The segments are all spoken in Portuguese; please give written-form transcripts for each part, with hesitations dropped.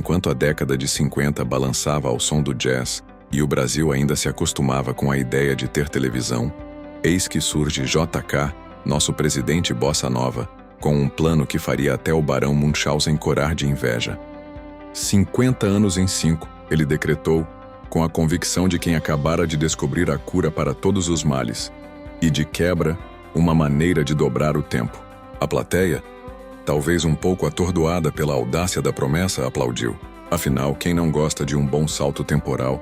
Enquanto a década de 50 balançava ao som do jazz e o Brasil ainda se acostumava com a ideia de ter televisão, eis que surge JK, nosso presidente bossa nova, com um plano que faria até o barão Munchausen corar de inveja. 50 anos em 5, ele decretou, com a convicção de quem acabara de descobrir a cura para todos os males, e de quebra, uma maneira de dobrar o tempo. A plateia, talvez um pouco atordoada pela audácia da promessa, aplaudiu. Afinal, quem não gosta de um bom salto temporal,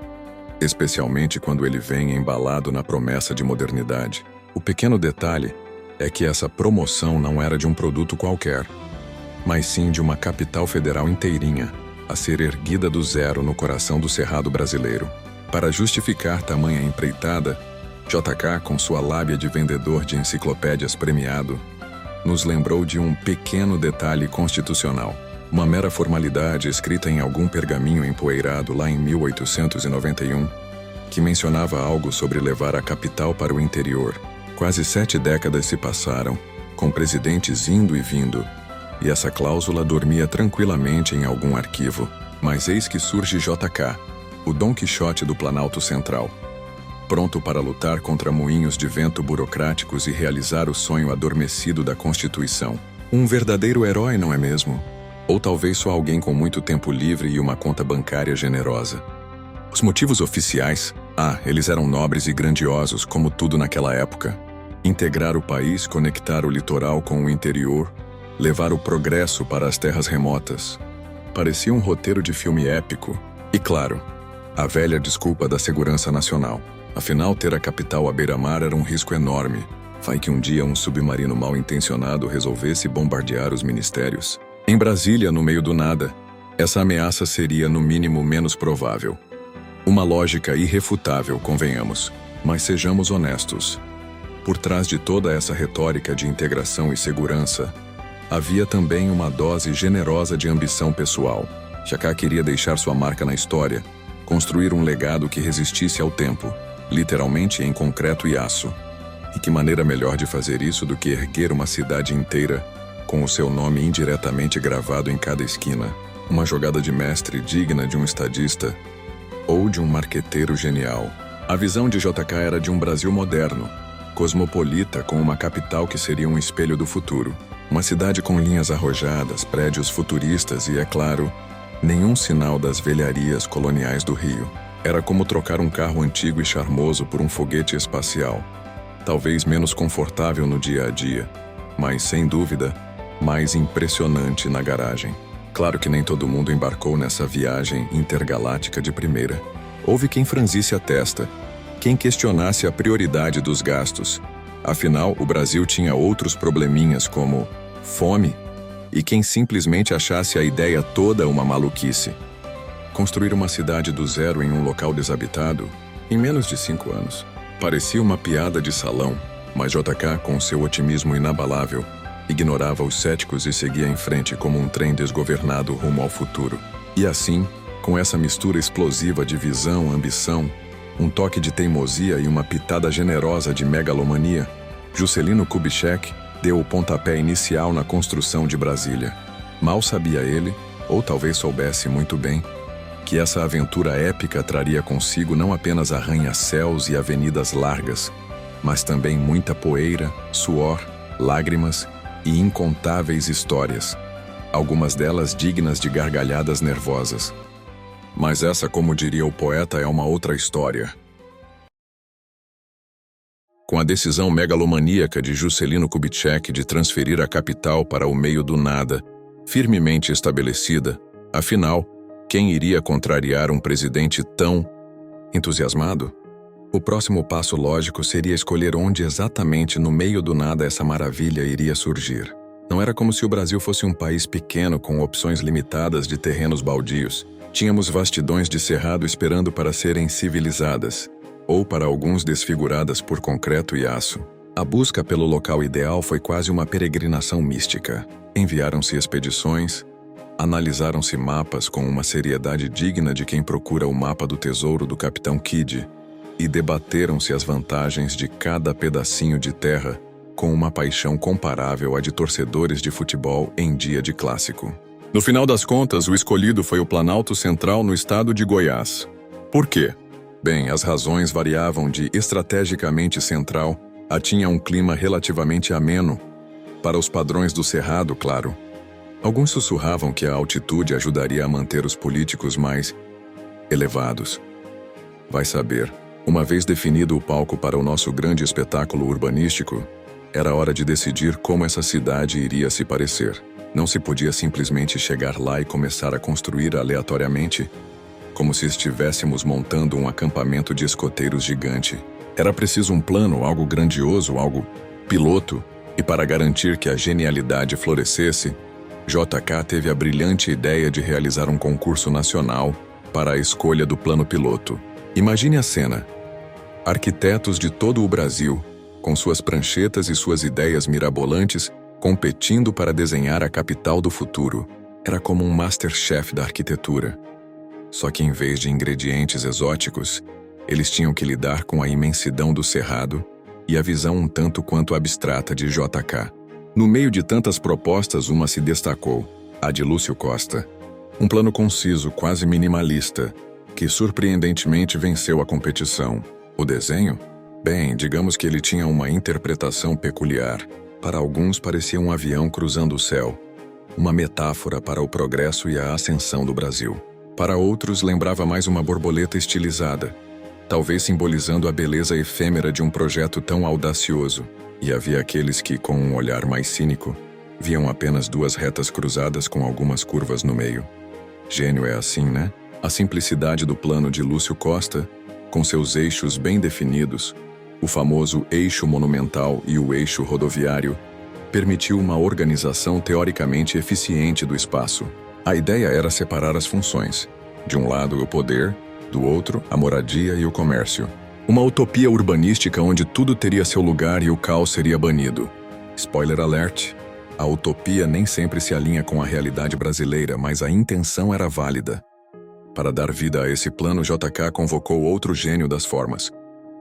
especialmente quando ele vem embalado na promessa de modernidade? O pequeno detalhe é que essa promoção não era de um produto qualquer, mas sim de uma capital federal inteirinha, a ser erguida do zero no coração do cerrado brasileiro. Para justificar tamanha empreitada, JK, com sua lábia de vendedor de enciclopédias premiado, nos lembrou de um pequeno detalhe constitucional, uma mera formalidade escrita em algum pergaminho empoeirado lá em 1891, que mencionava algo sobre levar a capital para o interior. Quase 7 décadas se passaram, com presidentes indo e vindo, e essa cláusula dormia tranquilamente em algum arquivo. Mas eis que surge JK, o Dom Quixote do Planalto Central, pronto para lutar contra moinhos de vento burocráticos e realizar o sonho adormecido da Constituição. Um verdadeiro herói, não é mesmo? Ou talvez só alguém com muito tempo livre e uma conta bancária generosa. Os motivos oficiais? Eles eram nobres e grandiosos, como tudo naquela época. Integrar o país, conectar o litoral com o interior, levar o progresso para as terras remotas. Parecia um roteiro de filme épico. E claro, a velha desculpa da segurança nacional. Afinal, ter a capital à beira-mar era um risco enorme. Vai que um dia um submarino mal-intencionado resolvesse bombardear os ministérios. Em Brasília, no meio do nada, essa ameaça seria no mínimo menos provável. Uma lógica irrefutável, convenhamos. Mas sejamos honestos. Por trás de toda essa retórica de integração e segurança, havia também uma dose generosa de ambição pessoal. JK queria deixar sua marca na história, construir um legado que resistisse ao tempo, literalmente em concreto e aço. E que maneira melhor de fazer isso do que erguer uma cidade inteira, com o seu nome indiretamente gravado em cada esquina? Uma jogada de mestre digna de um estadista ou de um marqueteiro genial. A visão de JK era de um Brasil moderno, cosmopolita, com uma capital que seria um espelho do futuro. Uma cidade com linhas arrojadas, prédios futuristas e, é claro, nenhum sinal das velharias coloniais do Rio. Era como trocar um carro antigo e charmoso por um foguete espacial. Talvez menos confortável no dia a dia, mas, sem dúvida, mais impressionante na garagem. Claro que nem todo mundo embarcou nessa viagem intergaláctica de primeira. Houve quem franzisse a testa, quem questionasse a prioridade dos gastos. Afinal, o Brasil tinha outros probleminhas como fome, e quem simplesmente achasse a ideia toda uma maluquice. Construir uma cidade do zero em um local desabitado, em menos de 5 anos, parecia uma piada de salão, mas JK, com seu otimismo inabalável, ignorava os céticos e seguia em frente como um trem desgovernado rumo ao futuro. E assim, com essa mistura explosiva de visão, ambição, um toque de teimosia e uma pitada generosa de megalomania, Juscelino Kubitschek deu o pontapé inicial na construção de Brasília. Mal sabia ele, ou talvez soubesse muito bem, que essa aventura épica traria consigo não apenas arranha-céus e avenidas largas, mas também muita poeira, suor, lágrimas e incontáveis histórias, algumas delas dignas de gargalhadas nervosas. Mas essa, como diria o poeta, é uma outra história. Com a decisão megalomaníaca de Juscelino Kubitschek de transferir a capital para o meio do nada, firmemente estabelecida, afinal, quem iria contrariar um presidente tão entusiasmado? O próximo passo lógico seria escolher onde exatamente no meio do nada essa maravilha iria surgir. Não era como se o Brasil fosse um país pequeno com opções limitadas de terrenos baldios. Tínhamos vastidões de cerrado esperando para serem civilizadas, ou para alguns desfiguradas por concreto e aço. A busca pelo local ideal foi quase uma peregrinação mística. Enviaram-se expedições, analisaram-se mapas com uma seriedade digna de quem procura o mapa do tesouro do Capitão Kidd, e debateram-se as vantagens de cada pedacinho de terra com uma paixão comparável à de torcedores de futebol em dia de clássico. No final das contas, o escolhido foi o Planalto Central no estado de Goiás. Por quê? Bem, as razões variavam de estrategicamente central a tinha um clima relativamente ameno, para os padrões do Cerrado, claro. Alguns sussurravam que a altitude ajudaria a manter os políticos mais elevados. Vai saber, uma vez definido o palco para o nosso grande espetáculo urbanístico, era hora de decidir como essa cidade iria se parecer. Não se podia simplesmente chegar lá e começar a construir aleatoriamente, como se estivéssemos montando um acampamento de escoteiros gigante. Era preciso um plano, algo grandioso, algo piloto, e para garantir que a genialidade florescesse, JK teve a brilhante ideia de realizar um concurso nacional para a escolha do plano piloto. Imagine a cena. Arquitetos de todo o Brasil, com suas pranchetas e suas ideias mirabolantes, competindo para desenhar a capital do futuro. Era como um MasterChef da arquitetura. Só que em vez de ingredientes exóticos, eles tinham que lidar com a imensidão do Cerrado e a visão um tanto quanto abstrata de JK. No meio de tantas propostas, uma se destacou, a de Lúcio Costa. Um plano conciso, quase minimalista, que surpreendentemente venceu a competição. O desenho? Bem, digamos que ele tinha uma interpretação peculiar. Para alguns parecia um avião cruzando o céu, uma metáfora para o progresso e a ascensão do Brasil. Para outros, lembrava mais uma borboleta estilizada, talvez simbolizando a beleza efêmera de um projeto tão audacioso. E havia aqueles que, com um olhar mais cínico, viam apenas duas retas cruzadas com algumas curvas no meio. Gênio é assim, né? A simplicidade do plano de Lúcio Costa, com seus eixos bem definidos, o famoso eixo monumental e o eixo rodoviário, permitiu uma organização teoricamente eficiente do espaço. A ideia era separar as funções. De um lado, o poder, do outro, a moradia e o comércio. Uma utopia urbanística onde tudo teria seu lugar e o caos seria banido. Spoiler alert, a utopia nem sempre se alinha com a realidade brasileira, mas a intenção era válida. Para dar vida a esse plano, JK convocou outro gênio das formas,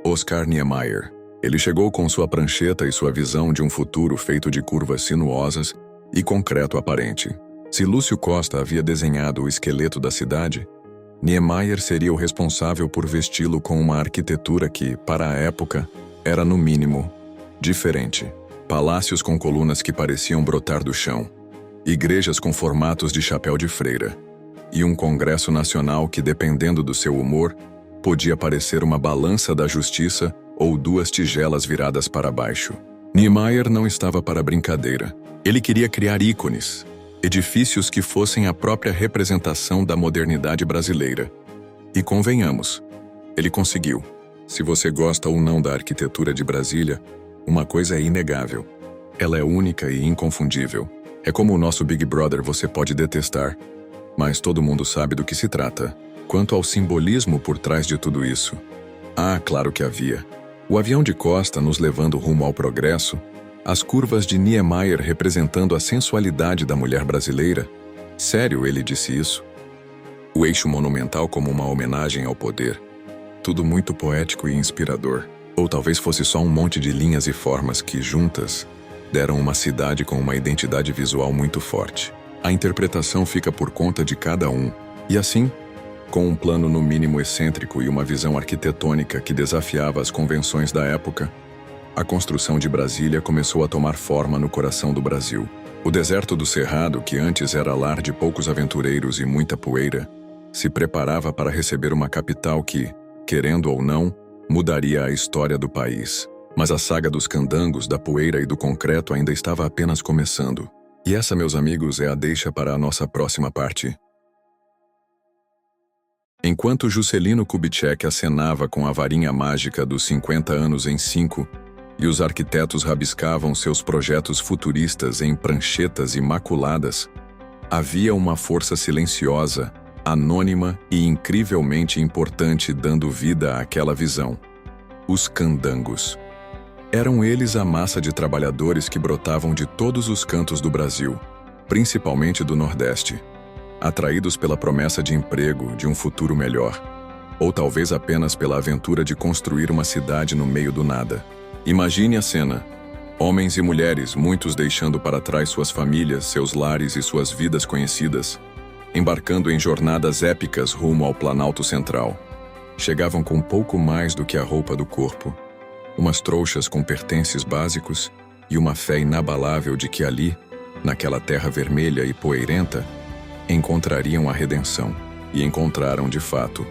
Oscar Niemeyer. Ele chegou com sua prancheta e sua visão de um futuro feito de curvas sinuosas e concreto aparente. Se Lúcio Costa havia desenhado o esqueleto da cidade, Niemeyer seria o responsável por vesti-lo com uma arquitetura que, para a época, era no mínimo diferente. Palácios com colunas que pareciam brotar do chão, igrejas com formatos de chapéu de freira, e um Congresso Nacional que, dependendo do seu humor, podia parecer uma balança da justiça ou duas tigelas viradas para baixo. Niemeyer não estava para brincadeira. Ele queria criar ícones, edifícios que fossem a própria representação da modernidade brasileira. E convenhamos, ele conseguiu. Se você gosta ou não da arquitetura de Brasília, uma coisa é inegável. Ela é única e inconfundível. É como o nosso Big Brother, você pode detestar, mas todo mundo sabe do que se trata. Quanto ao simbolismo por trás de tudo isso, claro que havia. O avião de Costa nos levando rumo ao progresso, as curvas de Niemeyer representando a sensualidade da mulher brasileira. Sério, ele disse isso? O eixo monumental como uma homenagem ao poder. Tudo muito poético e inspirador. Ou talvez fosse só um monte de linhas e formas que, juntas, deram uma cidade com uma identidade visual muito forte. A interpretação fica por conta de cada um. E assim, com um plano no mínimo excêntrico e uma visão arquitetônica que desafiava as convenções da época, a construção de Brasília começou a tomar forma no coração do Brasil. O deserto do Cerrado, que antes era lar de poucos aventureiros e muita poeira, se preparava para receber uma capital que, querendo ou não, mudaria a história do país. Mas a saga dos candangos, da poeira e do concreto ainda estava apenas começando. E essa, meus amigos, é a deixa para a nossa próxima parte. Enquanto Juscelino Kubitschek acenava com a varinha mágica dos 50 anos em 5, e os arquitetos rabiscavam seus projetos futuristas em pranchetas imaculadas, havia uma força silenciosa, anônima e incrivelmente importante dando vida àquela visão. Os candangos. Eram eles a massa de trabalhadores que brotavam de todos os cantos do Brasil, principalmente do Nordeste, atraídos pela promessa de emprego, de um futuro melhor, ou talvez apenas pela aventura de construir uma cidade no meio do nada. Imagine a cena. Homens e mulheres, muitos deixando para trás suas famílias, seus lares e suas vidas conhecidas, embarcando em jornadas épicas rumo ao Planalto Central. Chegavam com pouco mais do que a roupa do corpo, umas trouxas com pertences básicos e uma fé inabalável de que ali, naquela terra vermelha e poeirenta, encontrariam a redenção. E encontraram de fato,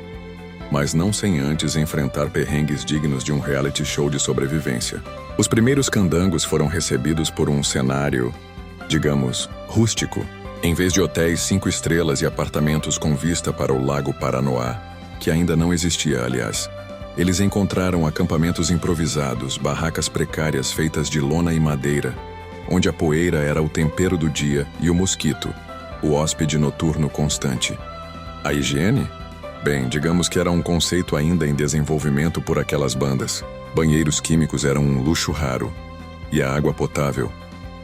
mas não sem antes enfrentar perrengues dignos de um reality show de sobrevivência. Os primeiros candangos foram recebidos por um cenário, digamos, rústico. Em vez de hotéis 5 estrelas e apartamentos com vista para o Lago Paranoá, que ainda não existia, aliás, eles encontraram acampamentos improvisados, barracas precárias feitas de lona e madeira, onde a poeira era o tempero do dia e o mosquito, o hóspede noturno constante. A higiene? Bem, digamos que era um conceito ainda em desenvolvimento por aquelas bandas. Banheiros químicos eram um luxo raro. E a água potável,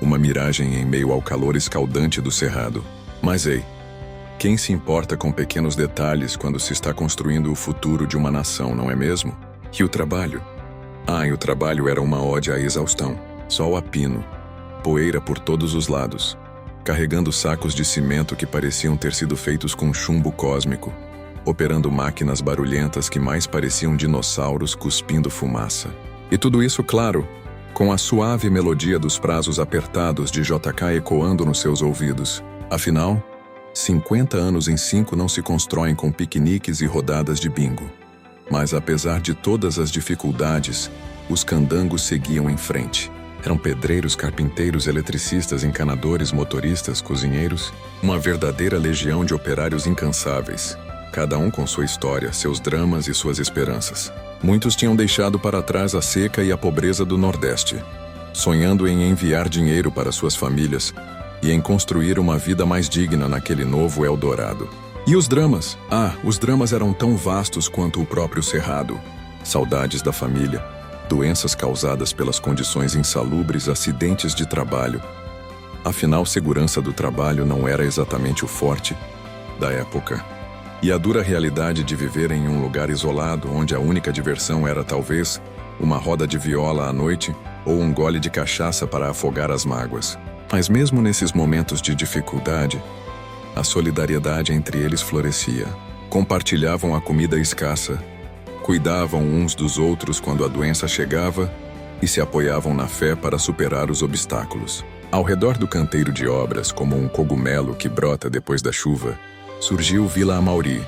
uma miragem em meio ao calor escaldante do cerrado. Mas ei, quem se importa com pequenos detalhes quando se está construindo o futuro de uma nação, não é mesmo? E o trabalho? E o trabalho era uma ode à exaustão. Sol a pino, poeira por todos os lados, carregando sacos de cimento que pareciam ter sido feitos com chumbo cósmico, operando máquinas barulhentas que mais pareciam dinossauros cuspindo fumaça. E tudo isso, claro, com a suave melodia dos prazos apertados de JK ecoando nos seus ouvidos. Afinal, 50 anos em 5 não se constroem com piqueniques e rodadas de bingo. Mas apesar de todas as dificuldades, os candangos seguiam em frente. Eram pedreiros, carpinteiros, eletricistas, encanadores, motoristas, cozinheiros, uma verdadeira legião de operários incansáveis, cada um com sua história, seus dramas e suas esperanças. Muitos tinham deixado para trás a seca e a pobreza do Nordeste, sonhando em enviar dinheiro para suas famílias e em construir uma vida mais digna naquele novo Eldorado. E os dramas? Os dramas eram tão vastos quanto o próprio Cerrado. Saudades da família, doenças causadas pelas condições insalubres, acidentes de trabalho. Afinal, segurança do trabalho não era exatamente o forte da época. E a dura realidade de viver em um lugar isolado, onde a única diversão era talvez uma roda de viola à noite ou um gole de cachaça para afogar as mágoas. Mas mesmo nesses momentos de dificuldade, a solidariedade entre eles florescia. Compartilhavam a comida escassa, cuidavam uns dos outros quando a doença chegava e se apoiavam na fé para superar os obstáculos. Ao redor do canteiro de obras, como um cogumelo que brota depois da chuva, surgiu Vila Amauri,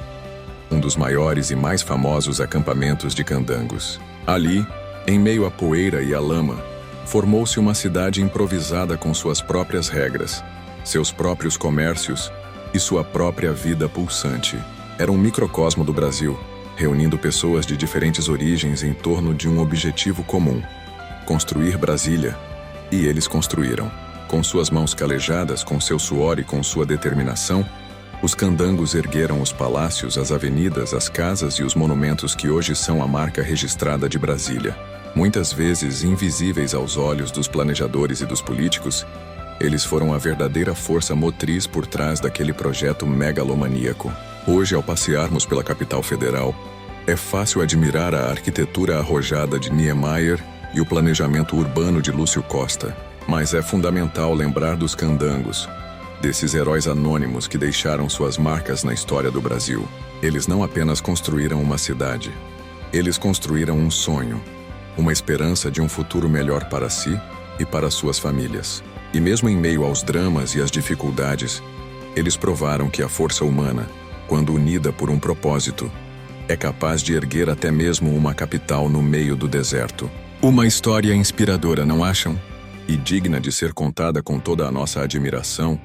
um dos maiores e mais famosos acampamentos de candangos. Ali, em meio à poeira e à lama, formou-se uma cidade improvisada com suas próprias regras, seus próprios comércios e sua própria vida pulsante. Era um microcosmo do Brasil, reunindo pessoas de diferentes origens em torno de um objetivo comum: construir Brasília. E eles construíram. Com suas mãos calejadas, com seu suor e com sua determinação, os candangos ergueram os palácios, as avenidas, as casas e os monumentos que hoje são a marca registrada de Brasília. Muitas vezes invisíveis aos olhos dos planejadores e dos políticos, eles foram a verdadeira força motriz por trás daquele projeto megalomaníaco. Hoje, ao passearmos pela capital federal, é fácil admirar a arquitetura arrojada de Niemeyer e o planejamento urbano de Lúcio Costa. Mas é fundamental lembrar dos candangos, desses heróis anônimos que deixaram suas marcas na história do Brasil. Eles não apenas construíram uma cidade, eles construíram um sonho, uma esperança de um futuro melhor para si e para suas famílias. E mesmo em meio aos dramas e às dificuldades, eles provaram que a força humana, quando unida por um propósito, é capaz de erguer até mesmo uma capital no meio do deserto. Uma história inspiradora, não acham? E digna de ser contada com toda a nossa admiração,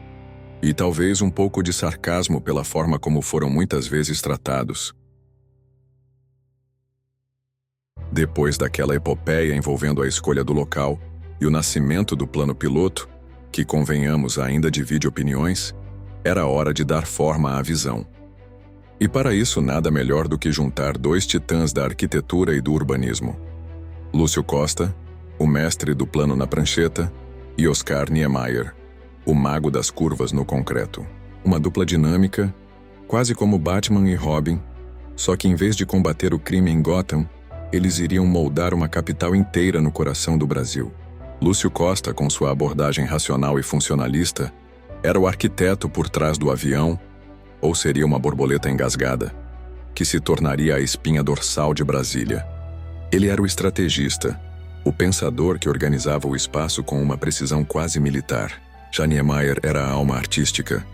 e talvez um pouco de sarcasmo pela forma como foram muitas vezes tratados. Depois daquela epopeia envolvendo a escolha do local e o nascimento do plano piloto, que, convenhamos, ainda divide opiniões, era hora de dar forma à visão. E para isso nada melhor do que juntar dois titãs da arquitetura e do urbanismo: Lúcio Costa, o mestre do plano na prancheta, e Oscar Niemeyer, o mago das curvas no concreto. Uma dupla dinâmica, quase como Batman e Robin, só que em vez de combater o crime em Gotham, eles iriam moldar uma capital inteira no coração do Brasil. Lúcio Costa, com sua abordagem racional e funcionalista, era o arquiteto por trás do avião, ou seria uma borboleta engasgada, que se tornaria a espinha dorsal de Brasília. Ele era o estrategista, o pensador que organizava o espaço com uma precisão quase militar. Já Niemeyer era a alma artística,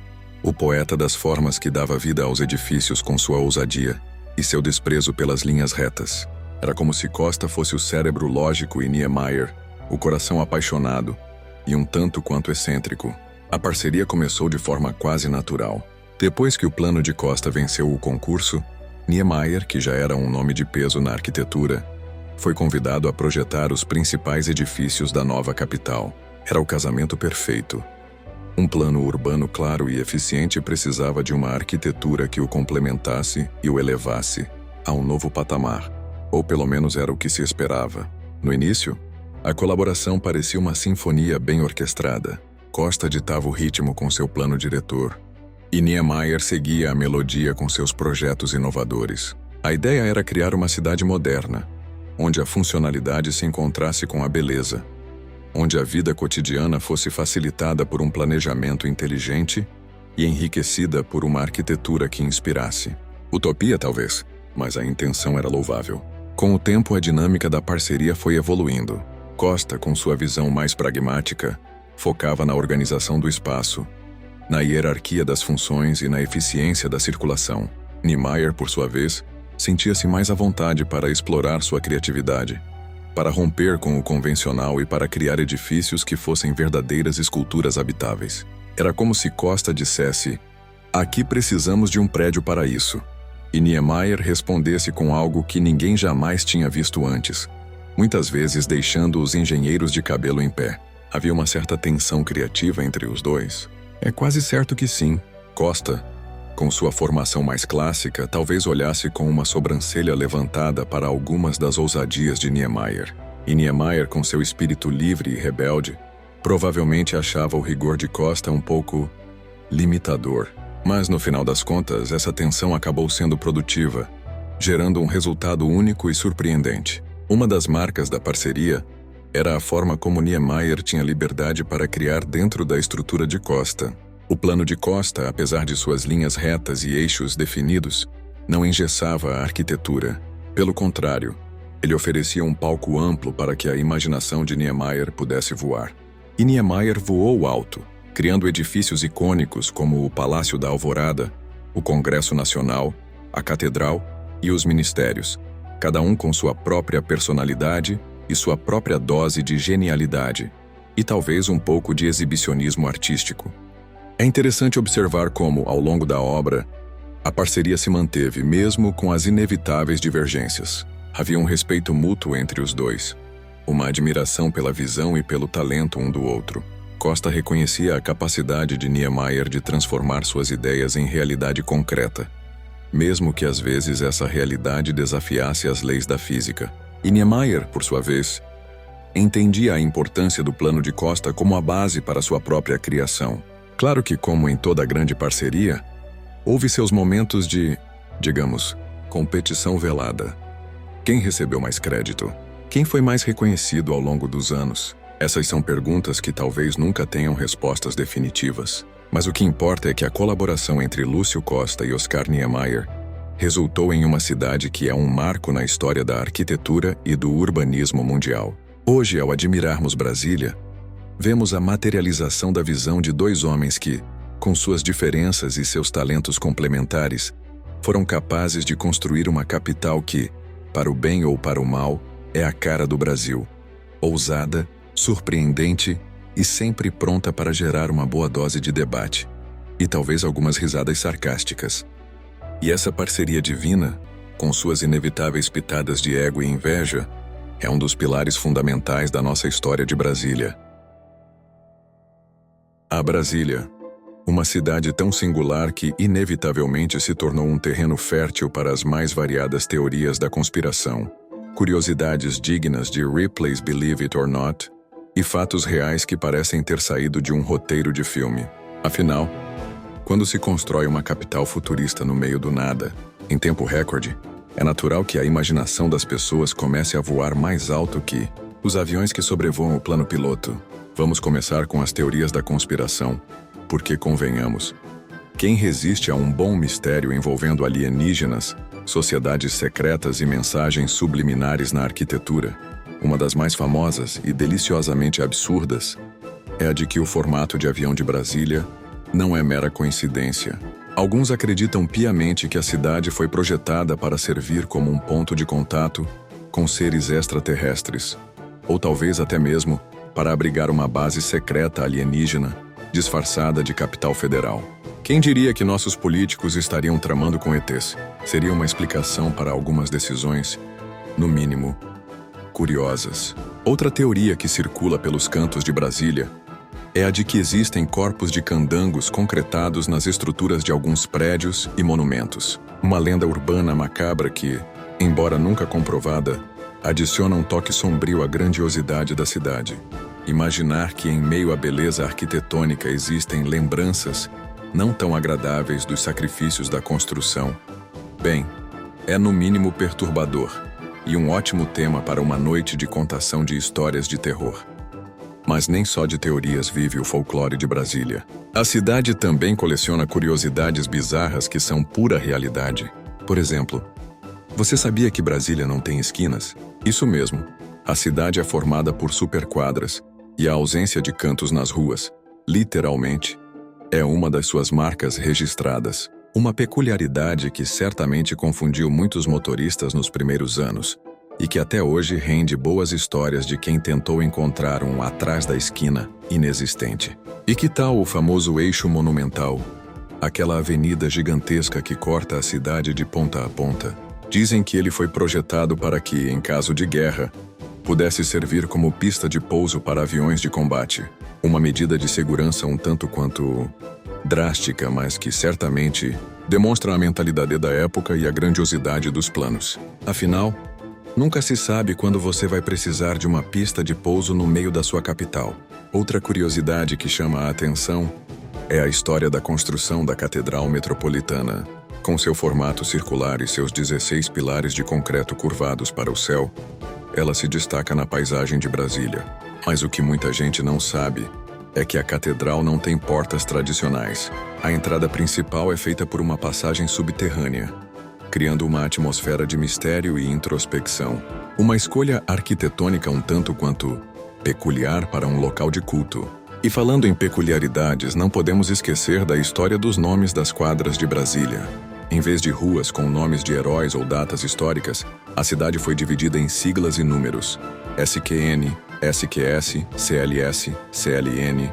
o poeta das formas que dava vida aos edifícios com sua ousadia e seu desprezo pelas linhas retas. Era como se Costa fosse o cérebro lógico e Niemeyer, o coração apaixonado e um tanto quanto excêntrico. A parceria começou de forma quase natural. Depois que o plano de Costa venceu o concurso, Niemeyer, que já era um nome de peso na arquitetura, foi convidado a projetar os principais edifícios da nova capital. Era o casamento perfeito. Um plano urbano claro e eficiente precisava de uma arquitetura que o complementasse e o elevasse a um novo patamar, ou pelo menos era o que se esperava. No início, a colaboração parecia uma sinfonia bem orquestrada. Costa ditava o ritmo com seu plano diretor, e Niemeyer seguia a melodia com seus projetos inovadores. A ideia era criar uma cidade moderna, onde a funcionalidade se encontrasse com a beleza, onde a vida cotidiana fosse facilitada por um planejamento inteligente e enriquecida por uma arquitetura que inspirasse. Utopia, talvez, mas a intenção era louvável. Com o tempo, a dinâmica da parceria foi evoluindo. Costa, com sua visão mais pragmática, focava na organização do espaço, na hierarquia das funções e na eficiência da circulação. Niemeyer, por sua vez, sentia-se mais à vontade para explorar sua criatividade, para romper com o convencional e para criar edifícios que fossem verdadeiras esculturas habitáveis. Era como se Costa dissesse: "Aqui precisamos de um prédio para isso", e Niemeyer respondesse com algo que ninguém jamais tinha visto antes, muitas vezes deixando os engenheiros de cabelo em pé. Havia uma certa tensão criativa entre os dois? É quase certo que sim. Costa, com sua formação mais clássica, talvez olhasse com uma sobrancelha levantada para algumas das ousadias de Niemeyer. E Niemeyer, com seu espírito livre e rebelde, provavelmente achava o rigor de Costa um pouco limitador. Mas, no final das contas, essa tensão acabou sendo produtiva, gerando um resultado único e surpreendente. Uma das marcas da parceria era a forma como Niemeyer tinha liberdade para criar dentro da estrutura de Costa. O plano de Costa, apesar de suas linhas retas e eixos definidos, não engessava a arquitetura. Pelo contrário, ele oferecia um palco amplo para que a imaginação de Niemeyer pudesse voar. E Niemeyer voou alto, criando edifícios icônicos como o Palácio da Alvorada, o Congresso Nacional, a Catedral e os Ministérios, cada um com sua própria personalidade e sua própria dose de genialidade, e talvez um pouco de exibicionismo artístico. É interessante observar como, ao longo da obra, a parceria se manteve mesmo com as inevitáveis divergências. Havia um respeito mútuo entre os dois, uma admiração pela visão e pelo talento um do outro. Costa reconhecia a capacidade de Niemeyer de transformar suas ideias em realidade concreta, mesmo que às vezes essa realidade desafiasse as leis da física. E Niemeyer, por sua vez, entendia a importância do plano de Costa como a base para sua própria criação. Claro que, como em toda grande parceria, houve seus momentos de, digamos, competição velada. Quem recebeu mais crédito? Quem foi mais reconhecido ao longo dos anos? Essas são perguntas que talvez nunca tenham respostas definitivas. Mas o que importa é que a colaboração entre Lúcio Costa e Oscar Niemeyer resultou em uma cidade que é um marco na história da arquitetura e do urbanismo mundial. Hoje, ao admirarmos Brasília, vemos a materialização da visão de dois homens que, com suas diferenças e seus talentos complementares, foram capazes de construir uma capital que, para o bem ou para o mal, é a cara do Brasil. Ousada, surpreendente e sempre pronta para gerar uma boa dose de debate, e talvez algumas risadas sarcásticas. E essa parceria divina, com suas inevitáveis pitadas de ego e inveja, é um dos pilares fundamentais da nossa história de Brasília. A Brasília, uma cidade tão singular que inevitavelmente se tornou um terreno fértil para as mais variadas teorias da conspiração, curiosidades dignas de Ripley's Believe It or Not e fatos reais que parecem ter saído de um roteiro de filme. Afinal, quando se constrói uma capital futurista no meio do nada, em tempo recorde, é natural que a imaginação das pessoas comece a voar mais alto que Os aviões que sobrevoam o plano piloto. Vamos começar com as teorias da conspiração, porque convenhamos, quem resiste a um bom mistério envolvendo alienígenas, sociedades secretas e mensagens subliminares na arquitetura? Uma das mais famosas e deliciosamente absurdas é a de que o formato de avião de Brasília não é mera coincidência. Alguns acreditam piamente que a cidade foi projetada para servir como um ponto de contato com seres extraterrestres, ou talvez até mesmo para abrigar uma base secreta alienígena disfarçada de capital federal. Quem diria que nossos políticos estariam tramando com ETs? Seria uma explicação para algumas decisões, no mínimo, curiosas. Outra teoria que circula pelos cantos de Brasília é a de que existem corpos de candangos concretados nas estruturas de alguns prédios e monumentos. Uma lenda urbana macabra que, embora nunca comprovada, adiciona um toque sombrio à grandiosidade da cidade. Imaginar que em meio à beleza arquitetônica existem lembranças não tão agradáveis dos sacrifícios da construção, bem, é no mínimo perturbador e um ótimo tema para uma noite de contação de histórias de terror. Mas nem só de teorias vive o folclore de Brasília. A cidade também coleciona curiosidades bizarras que são pura realidade. Por exemplo, você sabia que Brasília não tem esquinas? Isso mesmo, a cidade é formada por superquadras e a ausência de cantos nas ruas, literalmente, é uma das suas marcas registradas. Uma peculiaridade que certamente confundiu muitos motoristas nos primeiros anos e que até hoje rende boas histórias de quem tentou encontrar um atrás da esquina inexistente. E que tal o famoso eixo monumental? Aquela avenida gigantesca que corta a cidade de ponta a ponta. Dizem que ele foi projetado para que, em caso de guerra, pudesse servir como pista de pouso para aviões de combate. Uma medida de segurança um tanto quanto drástica, mas que certamente demonstra a mentalidade da época e a grandiosidade dos planos. Afinal, nunca se sabe quando você vai precisar de uma pista de pouso no meio da sua capital. Outra curiosidade que chama a atenção é a história da construção da Catedral Metropolitana. Com seu formato circular e seus 16 pilares de concreto curvados para o céu, ela se destaca na paisagem de Brasília. Mas o que muita gente não sabe é que a catedral não tem portas tradicionais. A entrada principal é feita por uma passagem subterrânea, criando uma atmosfera de mistério e introspecção. Uma escolha arquitetônica um tanto quanto peculiar para um local de culto. E falando em peculiaridades, não podemos esquecer da história dos nomes das quadras de Brasília. Em vez de ruas com nomes de heróis ou datas históricas, a cidade foi dividida em siglas e números. SQN, SQS, CLS, CLN.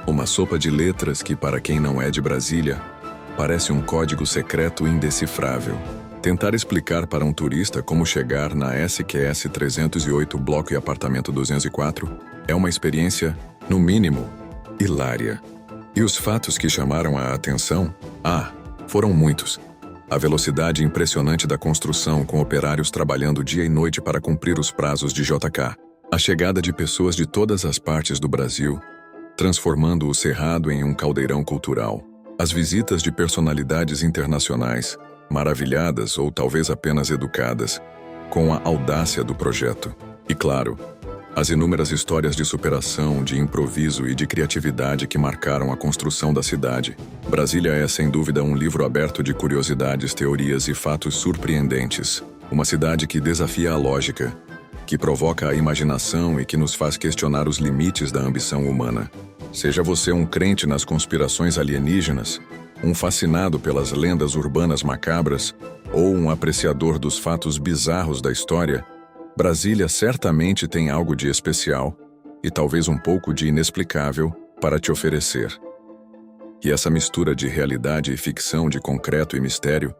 Uma sopa de letras que, para quem não é de Brasília, parece um código secreto indecifrável. Tentar explicar para um turista como chegar na SQS 308 Bloco e Apartamento 204 é uma experiência, no mínimo, hilária. E os fatos que chamaram a atenção? Foram muitos. A velocidade impressionante da construção, com operários trabalhando dia e noite para cumprir os prazos de JK. A chegada de pessoas de todas as partes do Brasil, transformando o Cerrado em um caldeirão cultural. As visitas de personalidades internacionais, maravilhadas ou talvez apenas educadas, com a audácia do projeto. E claro, as inúmeras histórias de superação, de improviso e de criatividade que marcaram a construção da cidade. Brasília é, sem dúvida, um livro aberto de curiosidades, teorias e fatos surpreendentes. Uma cidade que desafia a lógica, que provoca a imaginação e que nos faz questionar os limites da ambição humana. Seja você um crente nas conspirações alienígenas, um fascinado pelas lendas urbanas macabras ou um apreciador dos fatos bizarros da história, Brasília certamente tem algo de especial e talvez um pouco de inexplicável para te oferecer. E essa mistura de realidade e ficção, de concreto e mistério,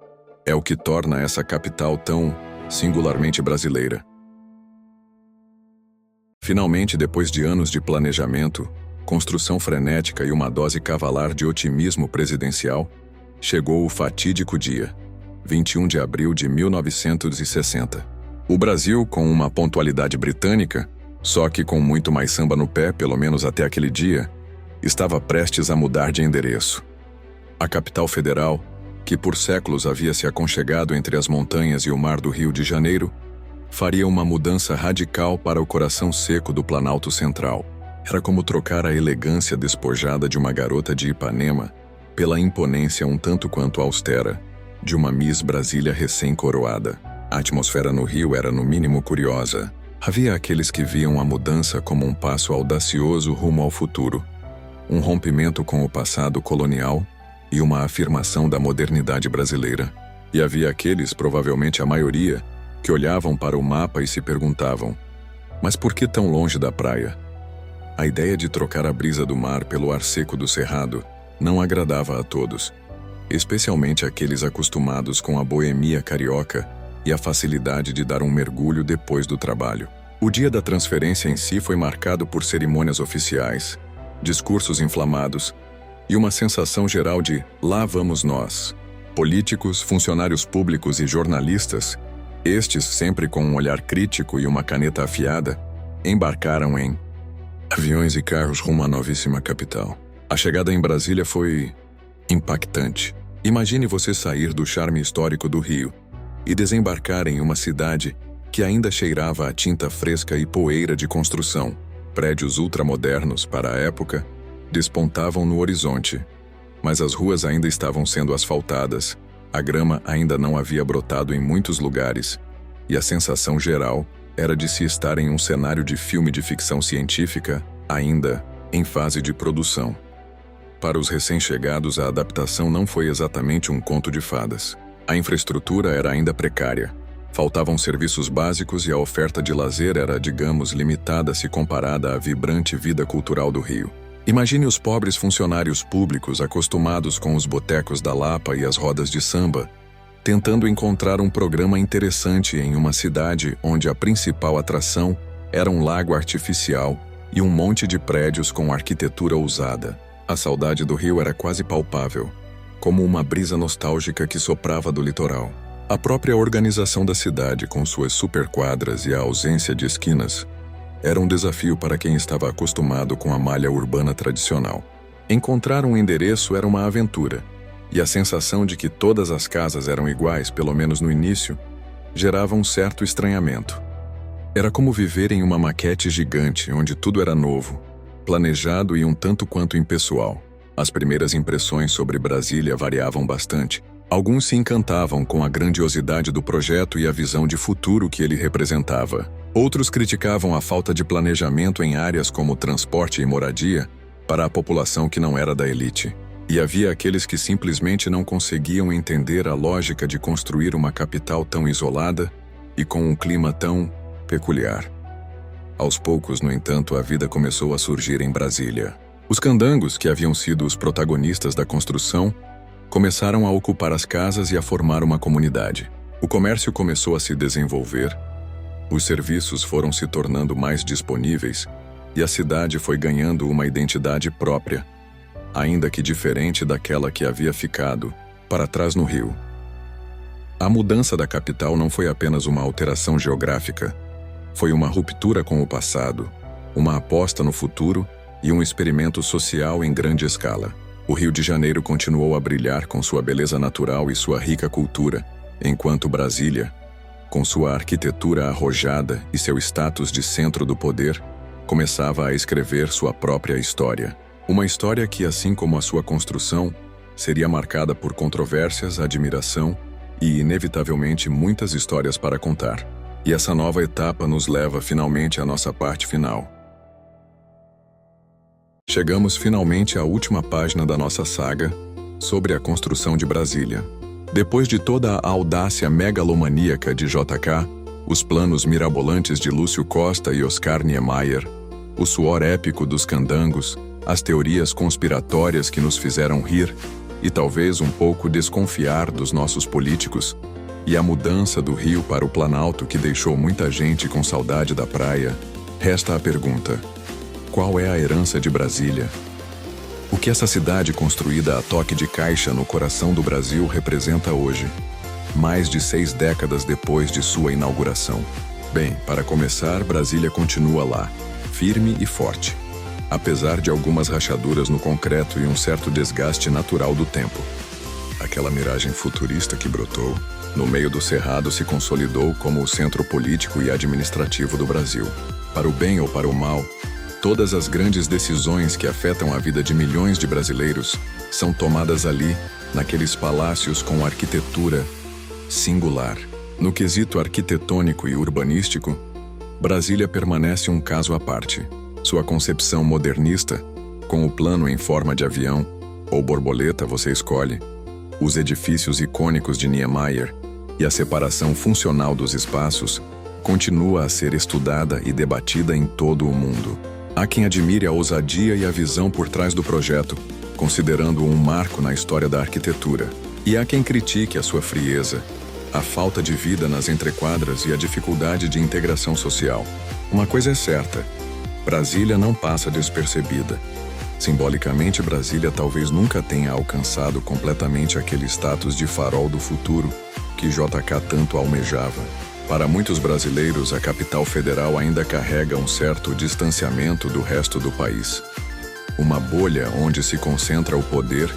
é o que torna essa capital tão singularmente brasileira. Finalmente, depois de anos de planejamento, construção frenética e uma dose cavalar de otimismo presidencial, chegou o fatídico dia, 21 de abril de 1960. O Brasil, com uma pontualidade britânica, só que com muito mais samba no pé, pelo menos até aquele dia, estava prestes a mudar de endereço. A capital federal, que por séculos havia se aconchegado entre as montanhas e o mar do Rio de Janeiro, faria uma mudança radical para o coração seco do Planalto Central. Era como trocar a elegância despojada de uma garota de Ipanema pela imponência um tanto quanto austera de uma Miss Brasília recém-coroada. A atmosfera no Rio era no mínimo curiosa. Havia aqueles que viam a mudança como um passo audacioso rumo ao futuro, um rompimento com o passado colonial e uma afirmação da modernidade brasileira. E havia aqueles, provavelmente a maioria, que olhavam para o mapa e se perguntavam: mas por que tão longe da praia? A ideia de trocar a brisa do mar pelo ar seco do cerrado não agradava a todos, especialmente aqueles acostumados com a boemia carioca e a facilidade de dar um mergulho depois do trabalho. O dia da transferência em si foi marcado por cerimônias oficiais, discursos inflamados e uma sensação geral de lá vamos nós. Políticos, funcionários públicos e jornalistas, estes sempre com um olhar crítico e uma caneta afiada, embarcaram em aviões e carros rumo à novíssima capital. A chegada em Brasília foi impactante. Imagine você sair do charme histórico do Rio e desembarcar em uma cidade que ainda cheirava a tinta fresca e poeira de construção. Prédios ultramodernos, para a época, despontavam no horizonte, mas as ruas ainda estavam sendo asfaltadas, a grama ainda não havia brotado em muitos lugares, e a sensação geral era de se estar em um cenário de filme de ficção científica, ainda em fase de produção. Para os recém-chegados, a adaptação não foi exatamente um conto de fadas. A infraestrutura era ainda precária. Faltavam serviços básicos e a oferta de lazer era, digamos, limitada se comparada à vibrante vida cultural do Rio. Imagine os pobres funcionários públicos acostumados com os botecos da Lapa e as rodas de samba, tentando encontrar um programa interessante em uma cidade onde a principal atração era um lago artificial e um monte de prédios com arquitetura ousada. A saudade do Rio era quase palpável, como uma brisa nostálgica que soprava do litoral. A própria organização da cidade, com suas superquadras e a ausência de esquinas, era um desafio para quem estava acostumado com a malha urbana tradicional. Encontrar um endereço era uma aventura, e a sensação de que todas as casas eram iguais, pelo menos no início, gerava um certo estranhamento. Era como viver em uma maquete gigante, onde tudo era novo, planejado e um tanto quanto impessoal. As primeiras impressões sobre Brasília variavam bastante. Alguns se encantavam com a grandiosidade do projeto e a visão de futuro que ele representava. Outros criticavam a falta de planejamento em áreas como transporte e moradia para a população que não era da elite. E havia aqueles que simplesmente não conseguiam entender a lógica de construir uma capital tão isolada e com um clima tão peculiar. Aos poucos, no entanto, a vida começou a surgir em Brasília. Os candangos, que haviam sido os protagonistas da construção, começaram a ocupar as casas e a formar uma comunidade. O comércio começou a se desenvolver, os serviços foram se tornando mais disponíveis e a cidade foi ganhando uma identidade própria, ainda que diferente daquela que havia ficado para trás no Rio. A mudança da capital não foi apenas uma alteração geográfica, foi uma ruptura com o passado, uma aposta no futuro e um experimento social em grande escala. O Rio de Janeiro continuou a brilhar com sua beleza natural e sua rica cultura, enquanto Brasília, com sua arquitetura arrojada e seu status de centro do poder, começava a escrever sua própria história. Uma história que, assim como a sua construção, seria marcada por controvérsias, admiração e, inevitavelmente, muitas histórias para contar. E essa nova etapa nos leva finalmente à nossa parte final. Chegamos finalmente à última página da nossa saga sobre a construção de Brasília. Depois de toda a audácia megalomaníaca de JK, os planos mirabolantes de Lúcio Costa e Oscar Niemeyer, o suor épico dos candangos, as teorias conspiratórias que nos fizeram rir e talvez um pouco desconfiar dos nossos políticos, e a mudança do Rio para o Planalto que deixou muita gente com saudade da praia, resta a pergunta: qual é a herança de Brasília? O que essa cidade construída a toque de caixa no coração do Brasil representa hoje, mais de 6 décadas depois de sua inauguração? Bem, para começar, Brasília continua lá, firme e forte, apesar de algumas rachaduras no concreto e um certo desgaste natural do tempo. Aquela miragem futurista que brotou no meio do Cerrado se consolidou como o centro político e administrativo do Brasil. Para o bem ou para o mal, todas as grandes decisões que afetam a vida de milhões de brasileiros são tomadas ali, naqueles palácios com arquitetura singular. No quesito arquitetônico e urbanístico, Brasília permanece um caso à parte. Sua concepção modernista, com o plano em forma de avião ou borboleta, você escolhe, os edifícios icônicos de Niemeyer e a separação funcional dos espaços, continua a ser estudada e debatida em todo o mundo. Há quem admire a ousadia e a visão por trás do projeto, considerando-o um marco na história da arquitetura. E há quem critique a sua frieza, a falta de vida nas entrequadras e a dificuldade de integração social. Uma coisa é certa: Brasília não passa despercebida. Simbolicamente, Brasília talvez nunca tenha alcançado completamente aquele status de farol do futuro que JK tanto almejava. Para muitos brasileiros, a capital federal ainda carrega um certo distanciamento do resto do país. Uma bolha onde se concentra o poder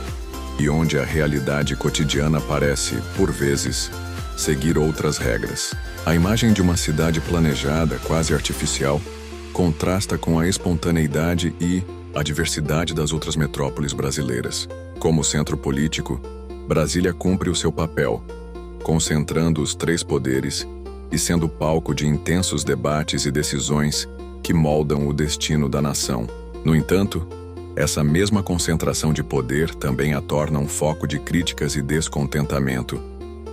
e onde a realidade cotidiana parece, por vezes, seguir outras regras. A imagem de uma cidade planejada, quase artificial, contrasta com a espontaneidade e a diversidade das outras metrópoles brasileiras. Como centro político, Brasília cumpre o seu papel, concentrando os três poderes e sendo palco de intensos debates e decisões que moldam o destino da nação. No entanto, essa mesma concentração de poder também a torna um foco de críticas e descontentamento,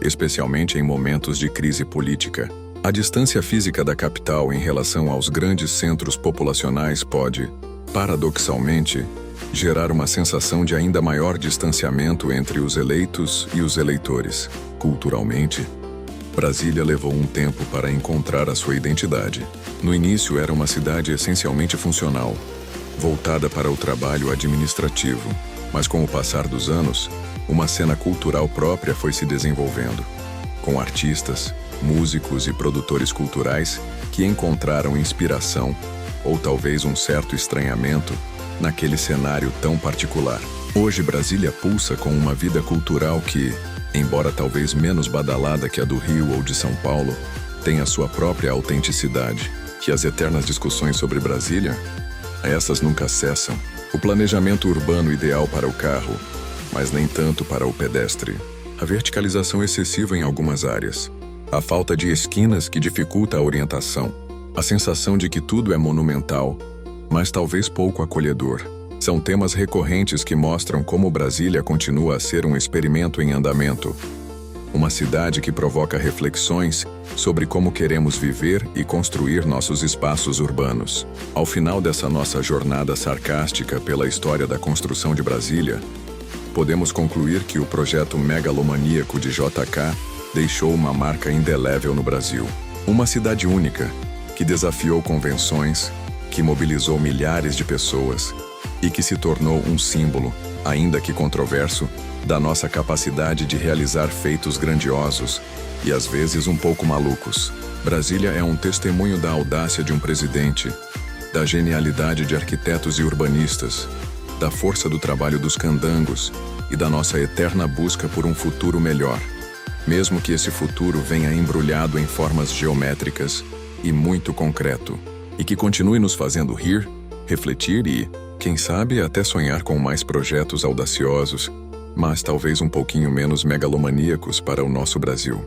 especialmente em momentos de crise política. A distância física da capital em relação aos grandes centros populacionais pode, paradoxalmente, gerar uma sensação de ainda maior distanciamento entre os eleitos e os eleitores. Culturalmente, Brasília levou um tempo para encontrar a sua identidade. No início era uma cidade essencialmente funcional, voltada para o trabalho administrativo, mas com o passar dos anos, uma cena cultural própria foi se desenvolvendo, com artistas, músicos e produtores culturais que encontraram inspiração, ou talvez um certo estranhamento, naquele cenário tão particular. Hoje Brasília pulsa com uma vida cultural que, embora talvez menos badalada que a do Rio ou de São Paulo, tem a sua própria autenticidade. Que as eternas discussões sobre Brasília, essas nunca cessam. O planejamento urbano ideal para o carro, mas nem tanto para o pedestre. A verticalização excessiva em algumas áreas. A falta de esquinas que dificulta a orientação. A sensação de que tudo é monumental, mas talvez pouco acolhedor. São temas recorrentes que mostram como Brasília continua a ser um experimento em andamento. Uma cidade que provoca reflexões sobre como queremos viver e construir nossos espaços urbanos. Ao final dessa nossa jornada sarcástica pela história da construção de Brasília, podemos concluir que o projeto megalomaníaco de JK deixou uma marca indelével no Brasil. Uma cidade única, que desafiou convenções, que mobilizou milhares de pessoas e que se tornou um símbolo, ainda que controverso, da nossa capacidade de realizar feitos grandiosos e às vezes um pouco malucos. Brasília é um testemunho da audácia de um presidente, da genialidade de arquitetos e urbanistas, da força do trabalho dos candangos e da nossa eterna busca por um futuro melhor, mesmo que esse futuro venha embrulhado em formas geométricas e muito concreto, e que continue nos fazendo rir, refletir e, quem sabe, até sonhar com mais projetos audaciosos, mas talvez um pouquinho menos megalomaníacos para o nosso Brasil.